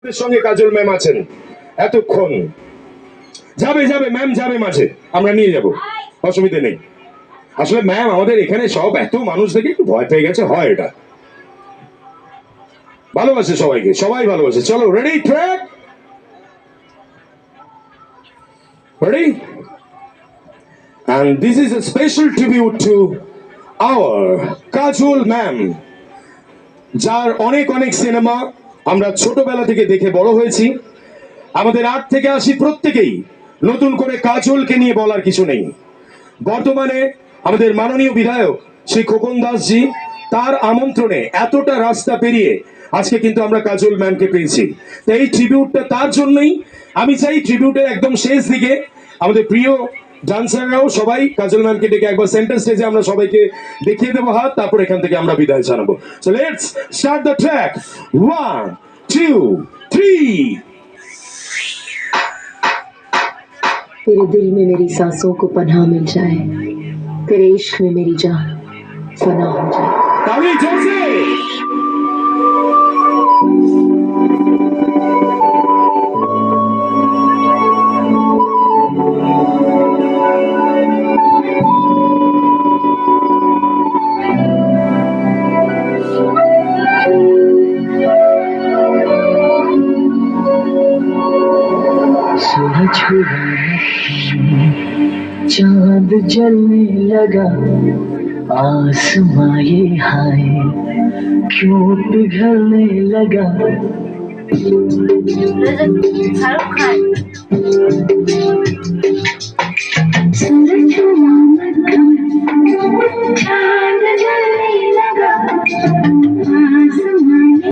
সঙ্গে কাজল ম্যাম আছেন এতক্ষণ। যাবে যাবে ম্যাম যাবে মাঝে, আমরা নিয়ে যাব, অসুবিধা নেই। আসলে ম্যাম আমাদের এখানে সব এত মানুষ দেখে একটু ভয় পেয়ে গেছে, হয় এটা। ভালোবাসে সবাইকে, সবাই ভালোবাসে। চলো ready, track ready. And this is a special tribute to our Kajol ma'am, যার অনেক অনেক সিনেমা আমরা ছোটবেলা থেকে দেখে বড় হয়েছি। আমাদের 8 থেকে 80 প্রত্যেকেই নতুন করে কাজলকে নিয়ে বলার কিছু নেই। বর্তমানে আমাদের মাননীয় বিধায়ক শ্রী খোকন দাস জি, তার আমন্ত্রণে এতটা রাস্তা পেরিয়ে আজকে কিন্তু আমরা কাজল ম্যামকে পেয়েছি। তো এই ট্রিবিউটটা তার জন্যই। আমি চাই ট্রিবিউটের একদম শেষ দিকে আমাদের প্রিয় ডান্সাররাও সবাই কাজল ম্যামকে ডেকে একবার সেন্টার স্টেজে আমরা সবাইকে দেখিয়ে দেবো হাত, তারপর এখান থেকে আমরা বিদায় জানাবো। So let's start the track. 1 2 3। तेरे दिल में मेरी सांसों को पनाह मिल जाए, तेरे इश्क में मेरी जान फना हो जाए। ताली जोर से। सूरज हुआ चांद जलने लगा, आसमां ये हाय क्यों पिघलने लगा। सूरज हुआ मध्यम, चांद जलने लगा,